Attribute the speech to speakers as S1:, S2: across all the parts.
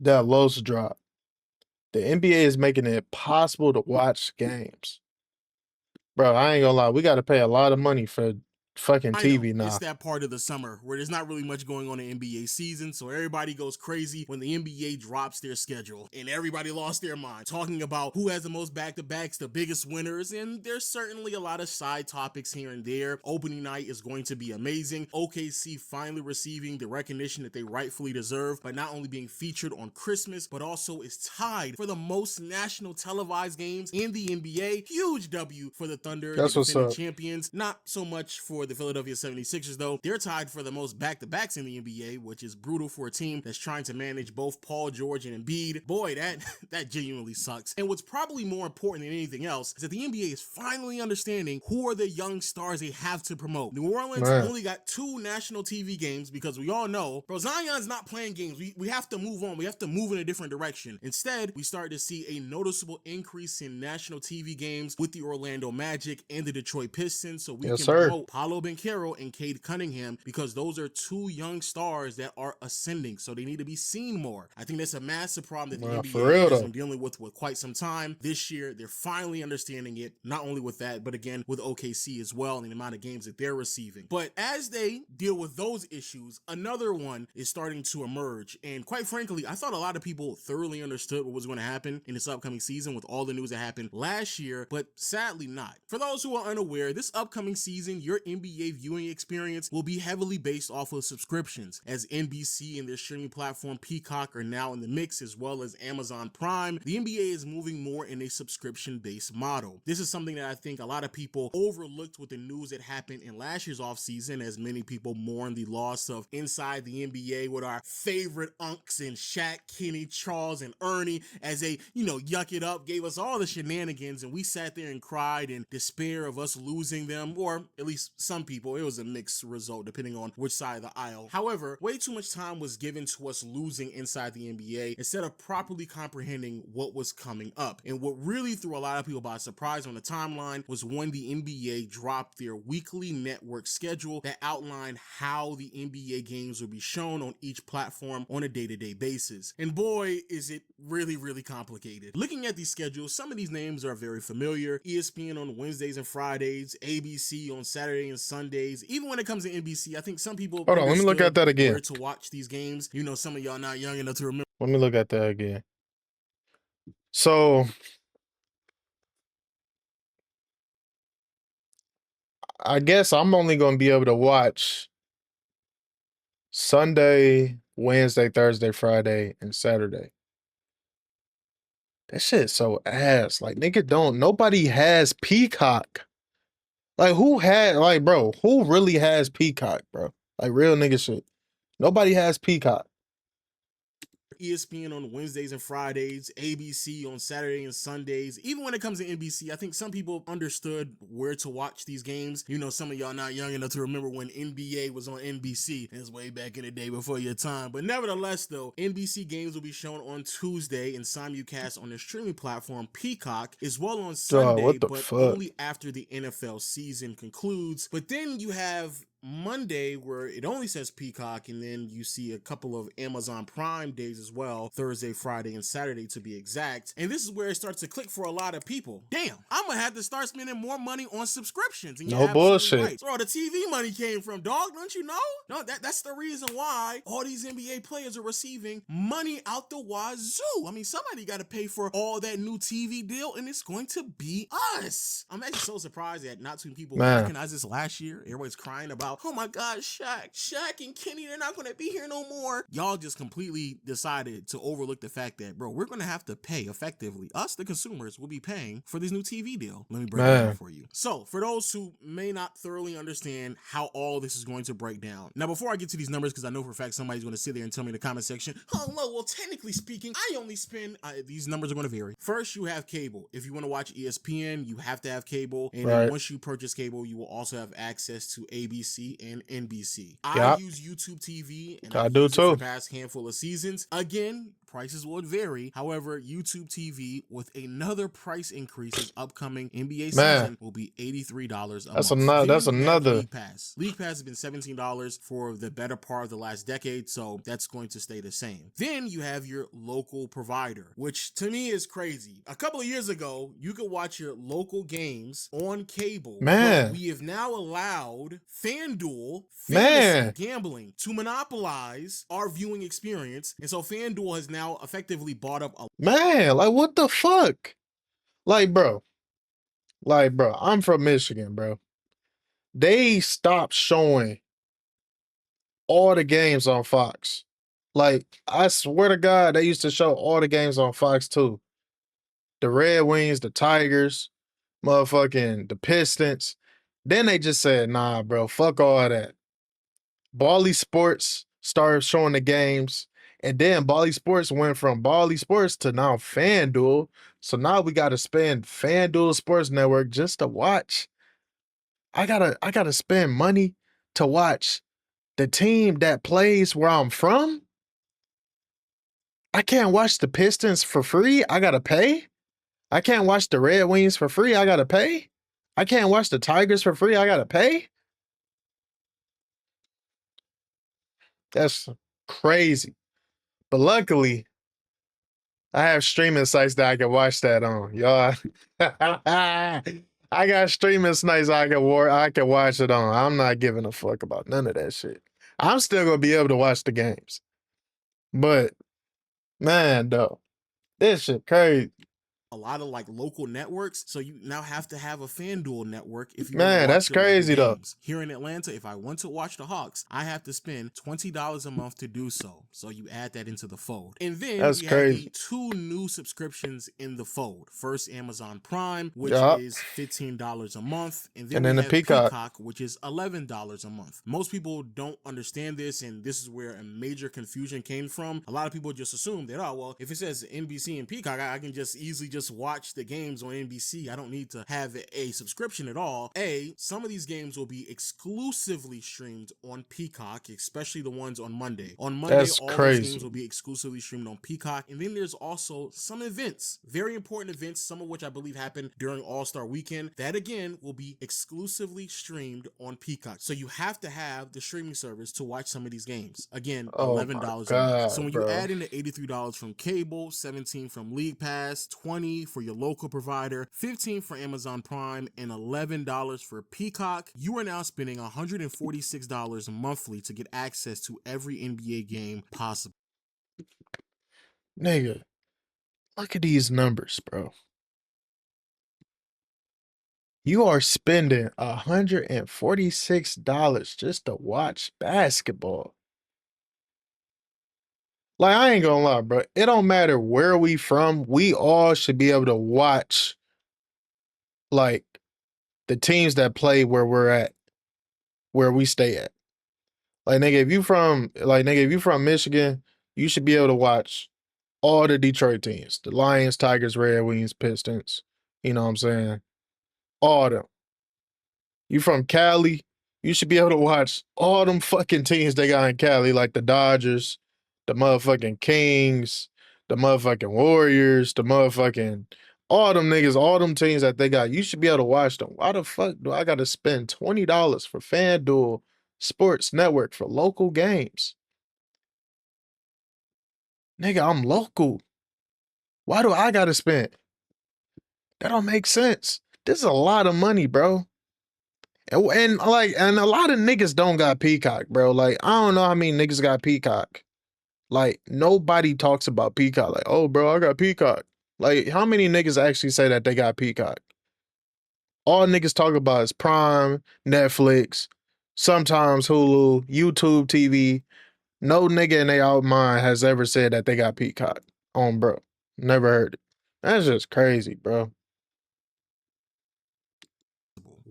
S1: that lows drop. The NBA is making it possible to watch games. Bro, I ain't gonna lie. We got to pay a lot of money for fucking
S2: I know
S1: TV
S2: it's
S1: now.
S2: that part of the summer where there's not really much going on in NBA season, so everybody goes crazy when the NBA drops their schedule, and everybody lost their mind talking about who has the most back-to-backs, the biggest winners, and there's certainly a lot of side topics here and there. Opening night is going to be amazing. OKC finally receiving the recognition that they rightfully deserve by not only being featured on Christmas, but also is tied for the most national televised games in the NBA. Huge W for the Thunder,
S1: That's
S2: the
S1: what's
S2: defending
S1: up.
S2: champions. Not so much for the Philadelphia 76ers, though. They're tied for the most back-to-backs in the NBA, which is brutal for a team that's trying to manage both Paul George and Embiid. Boy, that genuinely sucks. And what's probably more important than anything else is that the NBA is finally understanding who are the young stars they have to promote. New Orleans only got 2 national TV games because we all know, bro, Zion's not playing games. We have to move on. We have to move in a different direction. Instead, we start to see a noticeable increase in national TV games with the Orlando Magic and the Detroit Pistons, so we can promote Paolo Banchero and Cade Cunningham because those are 2 young stars that are ascending, so they need to be seen more. I think that's a massive problem that the NBA has been dealing with quite some time. This year, they're finally understanding it, not only with that, but again, with OKC as well and the amount of games that they're receiving. But as they deal with those issues, another one is starting to emerge, and quite frankly, I thought a lot of people thoroughly understood what was going to happen in this upcoming season with all the news that happened last year, but sadly not. For those who are unaware, this upcoming season, your NBA viewing experience will be heavily based off of subscriptions, as NBC and their streaming platform Peacock are now in the mix, as well as Amazon Prime. The NBA is moving more in a subscription-based model. This is something that I think a lot of people overlooked with the news that happened in last year's offseason, as many people mourn the loss of Inside the NBA with our favorite unks and Shaq, Kenny, Charles, and Ernie, as they, yuck it up, gave us all the shenanigans, and we sat there and cried in despair of us losing them, or at least some people. It was a mixed result depending on which side of the aisle. However, way too much time was given to us losing Inside the NBA instead of properly comprehending what was coming up. And what really threw a lot of people by surprise on the timeline was when the NBA dropped their weekly network schedule that outlined how the NBA games would be shown on each platform on a day-to-day basis. And boy, is it really, really complicated. Looking at these schedules, some of these names are very familiar. ESPN on Wednesdays and Fridays, ABC on Saturday and Sundays. Even when it comes to NBC, I think some people
S1: Hold on, let me look at that again.
S2: Where to watch these games. Some of y'all not young enough to remember.
S1: Let me look at that again. So I guess I'm only going to be able to watch Sunday, Wednesday, Thursday, Friday, and Saturday. That shit's so ass. Like, nobody has Peacock. Like, who really has Peacock, bro? Like, real nigga shit. Nobody has Peacock.
S2: ESPN on Wednesdays and Fridays, ABC on Saturday and Sundays. Even when it comes to NBC, I think some people understood where to watch these games. Some of y'all not young enough to remember when NBA was on NBC. It's way back in the day before your time. But nevertheless, though, NBC games will be shown on Tuesday and simulcast on their streaming platform Peacock, as well on Sunday, but only after the NFL season concludes. But then you have Monday, where it only says Peacock, and then you see a couple of Amazon Prime days as well, Thursday, Friday, and Saturday to be exact. And this is where it starts to click for a lot of people. Damn, I'm gonna have to start spending more money on subscriptions. And
S1: no bullshit.
S2: Right. Where all the TV money came from, dog, don't you know? No, that's the reason why all these NBA players are receiving money out the wazoo. I mean, somebody got to pay for all that new TV deal, and it's going to be us. I'm actually so surprised that not too many people recognized this last year. Everybody's crying about, oh my God, Shaq and Kenny, they're not going to be here no more. Y'all just completely decided to overlook the fact that, bro, we're going to have to pay effectively. Us, the consumers, will be paying for this new TV deal. Let me break it down for you. So, for those who may not thoroughly understand how all this is going to break down. Now, before I get to these numbers, because I know for a fact somebody's going to sit there and tell me in the comment section, oh, no, well, technically speaking, I only spend, these numbers are going to vary. First, you have cable. If you want to watch ESPN, you have to have cable. And then once you purchase cable, you will also have access to ABC and NBC. I use YouTube TV, and I do too for the past handful of seasons. Again, prices will vary. However, YouTube TV with another price increase this upcoming NBA
S1: Man,
S2: season will be $83 a
S1: that's
S2: month.
S1: another.
S2: Then
S1: That's
S2: you have
S1: another.
S2: League Pass. League Pass has been $17 for the better part of the last decade, so that's going to stay the same. Then you have your local provider, which to me is crazy. A couple of years ago, you could watch your local games on cable, but
S1: Man,
S2: we have now allowed FanDuel fantasy
S1: man,
S2: gambling to monopolize our viewing experience, and so FanDuel has now effectively bought up a
S1: man. Like, what the fuck? Like, bro. Like, bro. I'm from Michigan, bro. They stopped showing all the games on Fox. Like, I swear to God, they used to show all the games on Fox too. The Red Wings, the Tigers, motherfucking the Pistons. Then they just said, nah, bro, fuck all that. Bally Sports started showing the games. And then Bally Sports went from Bally Sports to now FanDuel. So now we gotta spend FanDuel Sports Network just to watch. I gotta spend money to watch the team that plays where I'm from. I can't watch the Pistons for free. I gotta pay. I can't watch the Red Wings for free. I gotta pay. I can't watch the Tigers for free. I gotta pay. That's crazy. But luckily, I have streaming sites that I can watch that on. Y'all, I got streaming sites I can watch it on. I'm not giving a fuck about none of that shit. I'm still gonna be able to watch the games. But man, though, this shit crazy.
S2: lot of like local networks, so you now have to have a FanDuel network if you want to
S1: Man,
S2: watch
S1: that's
S2: your local
S1: crazy though.
S2: games. Here in Atlanta, if I want to watch the Hawks, I have to spend $20 a month to do so. So you add that into the fold. And then
S1: That's
S2: we have the
S1: crazy.
S2: 2 new subscriptions in the fold. First, Amazon Prime, which
S1: Yup.
S2: is $15 a month, and
S1: And
S2: we
S1: then the
S2: have
S1: Peacock.
S2: which is $11 a month. Most people don't understand this, and this is where a major confusion came from. A lot of people just assume that, oh well, if it says NBC and Peacock, I can just easily just watch the games on NBC. I don't need to have a subscription at all. Some of these games will be exclusively streamed on Peacock, especially the ones on Monday. On Monday,
S1: That's
S2: all those
S1: crazy.
S2: games will be exclusively streamed on Peacock. And then there's also some events, very important events, some of which I believe happened during All-Star Weekend, that again will be exclusively streamed on Peacock. So you have to have the streaming service to watch some of these games. Again,
S1: Oh my
S2: $11 a month. So
S1: God,
S2: when you
S1: bro.
S2: add in the $83 from cable, $17 from League Pass, $20 for your local provider, $15 for Amazon Prime, and $11 for Peacock, you are now spending $146 monthly to get access to every NBA game possible.
S1: Nigga, look at these numbers, bro. You are spending $146 just to watch basketball. Like, I ain't gonna lie, bro. It don't matter where we from. We all should be able to watch, like, the teams that play where we're at, where we stay at. Like, nigga, if you from Michigan, you should be able to watch all the Detroit teams. The Lions, Tigers, Red Wings, Pistons. You know what I'm saying? All them. You from Cali, you should be able to watch all them fucking teams they got in Cali, like the Dodgers, the motherfucking Kings, the motherfucking Warriors, the motherfucking all them niggas, all them teams that they got. You should be able to watch them. Why the fuck do I gotta spend $20 for FanDuel Sports Network for local games? Nigga, I'm local. Why do I gotta spend? That don't make sense. This is a lot of money, bro. And a lot of niggas don't got Peacock, bro. Like, I don't know how many niggas got Peacock. Like, nobody talks about Peacock. Like, oh, bro, I got Peacock. Like, how many niggas actually say that they got Peacock? All niggas talk about is Prime, Netflix, sometimes Hulu, YouTube TV. No nigga in their out mind has ever said that they got Peacock on, bro. Never heard it. That's just crazy, bro.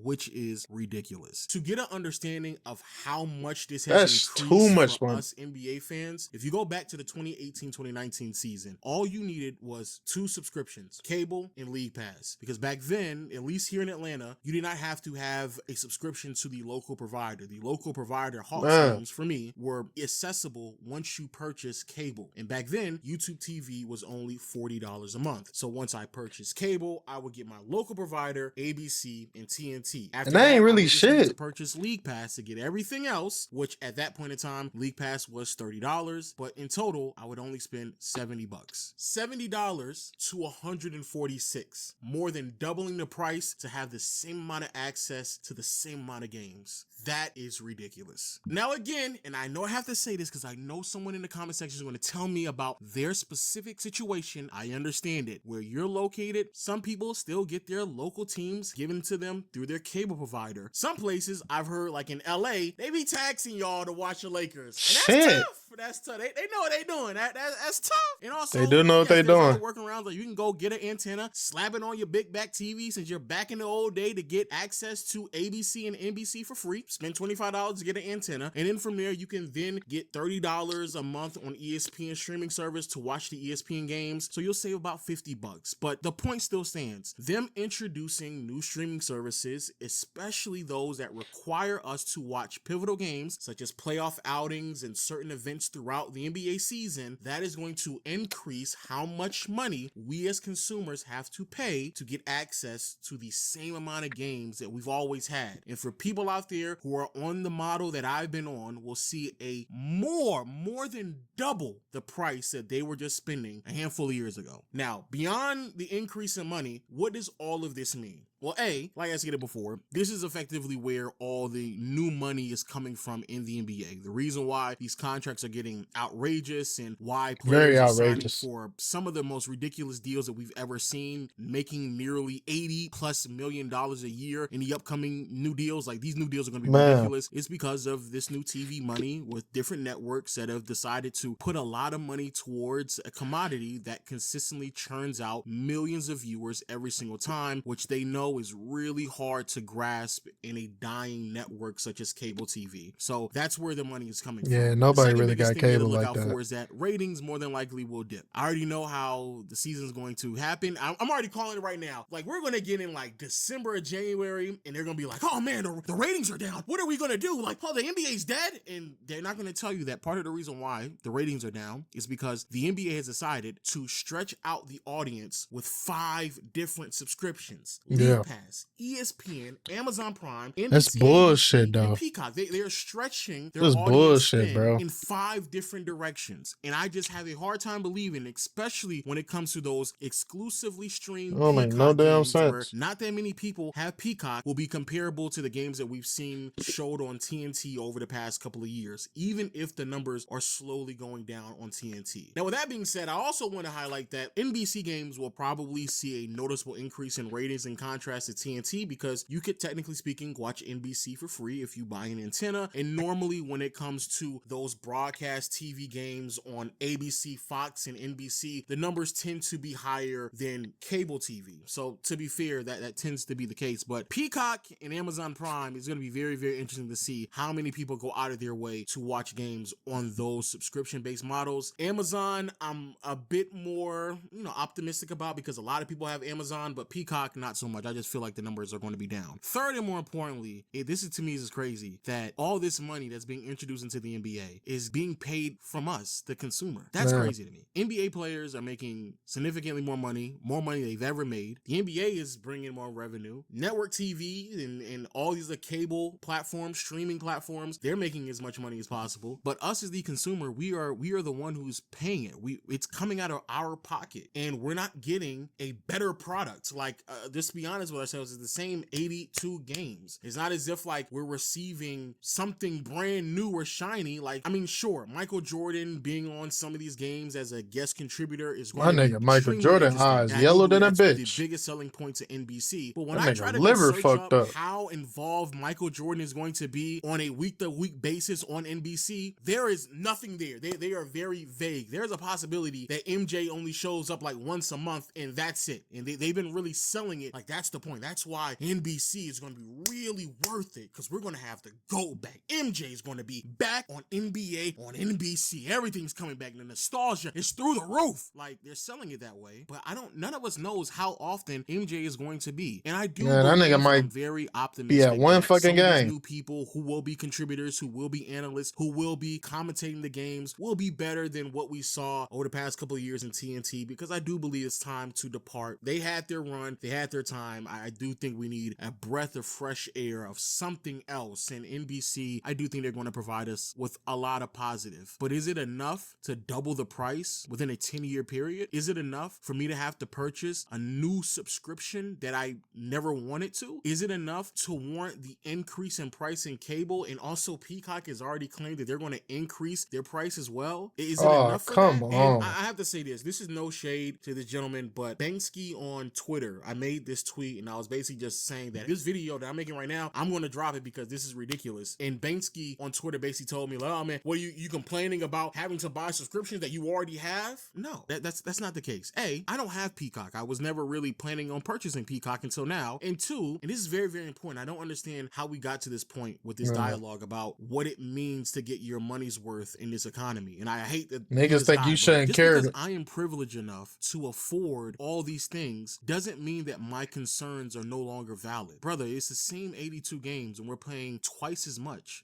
S2: which is ridiculous. To get an understanding of how much this has
S1: That's too
S2: increased
S1: much
S2: for
S1: money.
S2: us NBA fans, if you go back to the 2018-2019 season, all you needed was 2 subscriptions, cable and League Pass. Because back then, at least here in Atlanta, you did not have to have a subscription to the local provider. The local provider, Hawks
S1: Man.
S2: games, for me, were accessible once you purchased cable. And back then, YouTube TV was only $40 a month. So once I purchased cable, I would get my local provider, ABC, and TNT. After
S1: And that ain't really
S2: I would just need
S1: shit.
S2: to purchase League Pass to get everything else, which at that point in time, League Pass was $30, but in total, I would only spend $70. $70 to $146, more than doubling the price to have the same amount of access to the same amount of games. That is ridiculous. Now again, and I know I have to say this because I know someone in the comment section is going to tell me about their specific situation. I understand it. Where you're located, some people still get their local teams given to them through their cable provider. Some places I've heard, like in LA, they be taxing y'all to watch the Lakers. And that's
S1: Shit.
S2: tough. That's tough. They know what they doing. That's tough. And also,
S1: They do know what they
S2: there's other
S1: doing.
S2: workarounds. Like you can go get an antenna, slap it on your big back TV since you're back in the old day to get access to ABC and NBC for free. Spend $25 to get an antenna. And then from there, you can then get $30 a month on ESPN streaming service to watch the ESPN games. So you'll save about $50. But the point still stands. Them introducing new streaming services, especially those that require us to watch pivotal games, such as playoff outings and certain events throughout the NBA season, that is going to increase how much money we as consumers have to pay to get access to the same amount of games that we've always had. And for people out there who are on the model that I've been on, will see a more than double the price that they were just spending a handful of years ago. Now, beyond the increase in money, what does all of this mean? Well, like I said before, this is effectively where all the new money is coming from in the NBA. The reason why these contracts are getting outrageous and why players
S1: Very
S2: are signing
S1: outrageous.
S2: for some of the most ridiculous deals that we've ever seen, making nearly $80+ million a year in the upcoming new deals. Like these new deals are going to be
S1: Man.
S2: ridiculous. It's because of this new TV money with different networks that have decided to put a lot of money towards a commodity that consistently churns out millions of viewers every single time, which they know is really hard to grasp in a dying network such as cable TV. So that's where the money is coming from.
S1: Yeah,
S2: The
S1: nobody
S2: second
S1: really
S2: biggest
S1: got
S2: thing you gotta
S1: cable
S2: look
S1: like
S2: out
S1: that.
S2: for is that ratings more than likely will dip. I already know how the season's going to happen. I'm already calling it right now. Like we're going to get in like December or January and they're going to be like, oh man, the ratings are down. What are we going to do? Like, oh, the NBA's dead. And they're not going to tell you that part of the reason why the ratings are down is because the NBA has decided to stretch out the audience with 5 different subscriptions.
S1: Yeah.
S2: League Pass, ESPN, Amazon Prime, NBC,
S1: That's bullshit,
S2: ABC,
S1: though.
S2: and Peacock. They are stretching their
S1: That's
S2: audience
S1: bullshit,
S2: span
S1: bro.
S2: in 5 different directions. And I just have a hard time believing, especially when it comes to those exclusively streamed
S1: Don't make no
S2: Peacock
S1: damn
S2: games where
S1: sense.
S2: not that many people have Peacock, will be comparable to the games that we've seen showed on TNT over the past couple of years, even if the numbers are slowly going down on TNT. Now, with that being said, I also want to highlight that NBC games will probably see a noticeable increase in ratings in contrast to TNT because you could, technically speaking, watch NBC for free if you buy an antenna. And normally when it comes to those broadcast TV games on ABC, Fox, and NBC, the numbers tend to be higher than cable TV. So to be fair, that tends to be the case. But Peacock and Amazon Prime is going to be very, very interesting to see how many people go out of their way to watch games on those subscription-based models. Amazon, I'm a bit more, optimistic about because a lot of people have Amazon, but Peacock, not so much. I just feel like the numbers are going to be down. Third, and more importantly, this is to me is crazy that all this money that's being introduced into the NBA is being paid from us, the consumer. That's
S1: Man.
S2: crazy to me. NBA players are making significantly more money they've ever made. The NBA is bringing more revenue. Network TV and all these cable platforms, streaming platforms, they're making as much money as possible. But us as the consumer, we are the one who's paying it. It's coming out of our pocket, and we're not getting a better product. Like, just to be honest with ourselves, it's the same 82 games. It's not as if like we're receiving something brand new or shiny. Like, I mean, sure, Michael Jordan being on some of these games as a guest contributor is
S1: My
S2: going to be
S1: nigga Michael
S2: extremely
S1: Jordan
S2: interesting.
S1: eyes
S2: And I
S1: yellow
S2: do
S1: than a
S2: believe that's
S1: bitch.
S2: the biggest selling points of NBC. But when
S1: That
S2: I
S1: nigga
S2: try to
S1: liver
S2: go search
S1: fucked up.
S2: how involved Michael Jordan is going to be on a week-to-week basis on NBC, there is nothing there. They are very vague. There's a possibility that MJ only shows up like once a month and that's it. And they've been really selling it like that's the point. That's why NBC is going to be really worth it, because we're going to have the GOAT back. MJ is going to be back on NBA on NBC. Everything's coming back. The nostalgia is through the roof. Like, they're selling it that way, but none of us knows how often MJ is going to be. And I do
S1: Man, that nigga might
S2: I'm very optimistic
S1: be at one
S2: that
S1: fucking
S2: some of these
S1: game.
S2: new people who will be contributors, who will be analysts, who will be commentating the games, will be better than what we saw over the past couple of years in TNT, because I do believe it's time to depart. They had their run, they had their time. I do think we need a breath of fresh air of something else, and NBC, I do think they're going to provide us with a lot of positive. But is it enough to double the price within a 10-year period? Is it enough for me to have to purchase a new subscription that I never wanted to? Is it enough to warrant the increase in price in cable? And also Peacock has already claimed that they're going to increase their price as well. Is it enough for
S1: come
S2: that?
S1: on.
S2: And I have to say this is no shade to this gentleman, but Banksy on Twitter, I made this tweet and I was basically just saying that this video that I'm making right now, I'm going to drop it because this is ridiculous. And Banksy on Twitter basically told me, like, oh man, what are you complaining about having to buy subscriptions that you already have? No, that's not the case. A, I don't have Peacock. I was never really planning on purchasing Peacock until now. And two, and this is very, very important, I don't understand how we got to this point with this dialogue about what it means to get your money's worth in this economy. And I hate that
S1: niggas think you shouldn't care.
S2: Because I am privileged enough to afford all these things doesn't mean that my concerns are no longer valid. Brother, it's the same 82 games and we're playing twice as much.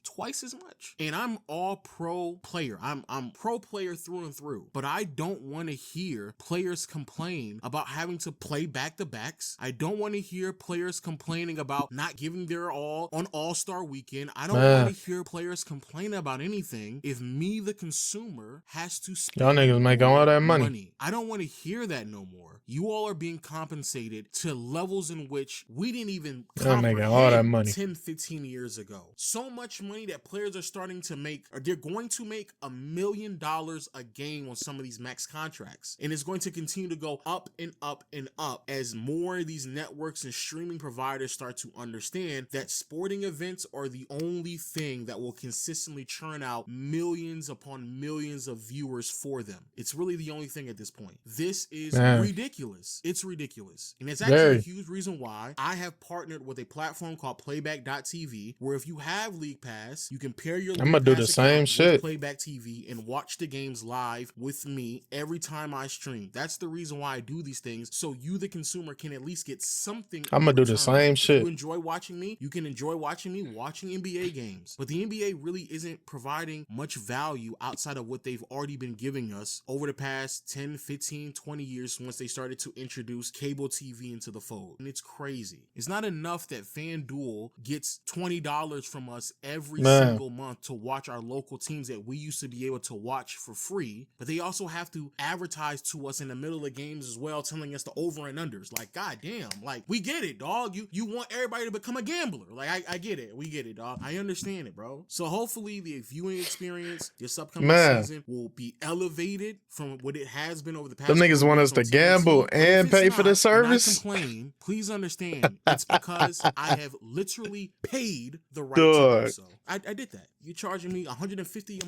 S2: And I'm all pro player. I'm pro player through and through. But I don't want to hear players complain about having to play back-to-backs. I don't want to hear players complaining about not giving their all on All-Star Weekend. I don't want to hear players complain about anything if me, the consumer, has to spend
S1: y'all niggas making all that money.
S2: I don't want to hear that no more. You all are being compensated to levels in which we didn't even comprehend
S1: all that money
S2: 10, 15 years ago. So much money that players are starting to make, or they're going to make $1 million a game on some of these max contracts. And it's going to continue to go up and up and up as more of these networks and streaming providers start to understand that sporting events are the only thing that will consistently churn out millions upon millions of viewers for them. It's really the only thing at this point. This is ridiculous. It's ridiculous. And it's actually a huge reason why I have partnered with a platform called Playback.tv, where if you have League Pass, you can pair your
S1: I'm gonna do the same shit.
S2: Playback TV and watch the games live with me every time I stream. That's the reason why I do these things, so you, the consumer, can at least get something.
S1: I'm gonna do the same shit.
S2: If you enjoy watching me, you can enjoy watching me watching NBA games. But the NBA really isn't providing much value outside of what they've already been giving us over the past 10, 15, 20 years once they started to introduce cable TV into the fold. And it's crazy. It's not enough that FanDuel gets $20 from us every single month to watch our local teams that we used to be able to watch for free, but they also have to advertise to us in the middle of games as well, telling us the over and unders. Like, goddamn, like, we get it, dog. You want everybody to become a gambler. Like, I get it. We get it, dog. I understand it, bro. So hopefully the viewing experience this upcoming season will be elevated from what it has been over the past.
S1: Them niggas want us to gamble and pay for the service.
S2: Complain. Please understand, it's because I have literally paid the right to do so. I did that. You're charging me $150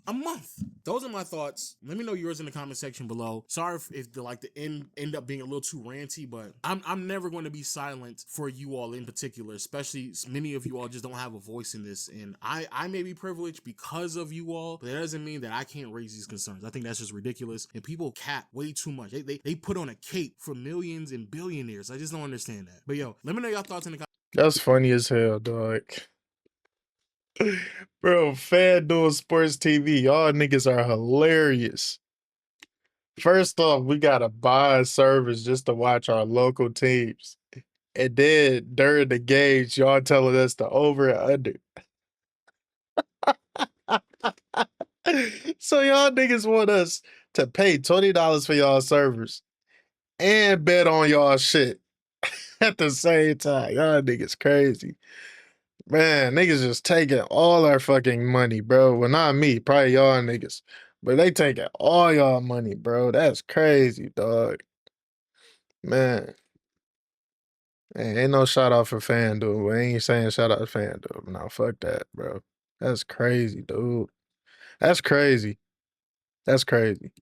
S2: a month. Those are my thoughts. Let me know yours in the comment section below. Sorry if the end up being a little too ranty, but I'm never going to be silent for you all in particular, especially many of you all just don't have a voice in this. And I may be privileged because of you all, but that doesn't mean that I can't raise these concerns. I think that's just ridiculous. And people cap way too much. They put on a cape for millions and billionaires. I just don't understand that. But yo, let me know your thoughts in the comments.
S1: That's funny as hell, dog. Bro, FanDuel Sports TV, y'all niggas are hilarious. First off, we gotta buy a service just to watch our local teams. And then during the games, y'all telling us the over and under. So y'all niggas want us to pay $20 for y'all servers and bet on y'all shit at the same time. Y'all niggas crazy. Man, niggas just taking all our fucking money, bro. Well, not me, probably y'all niggas. But they taking all y'all money, bro. That's crazy, dog. Man. Ain't no shout out for FanDuel. We ain't saying shout out to FanDuel. No, fuck that, bro. That's crazy, dude. That's crazy. That's crazy.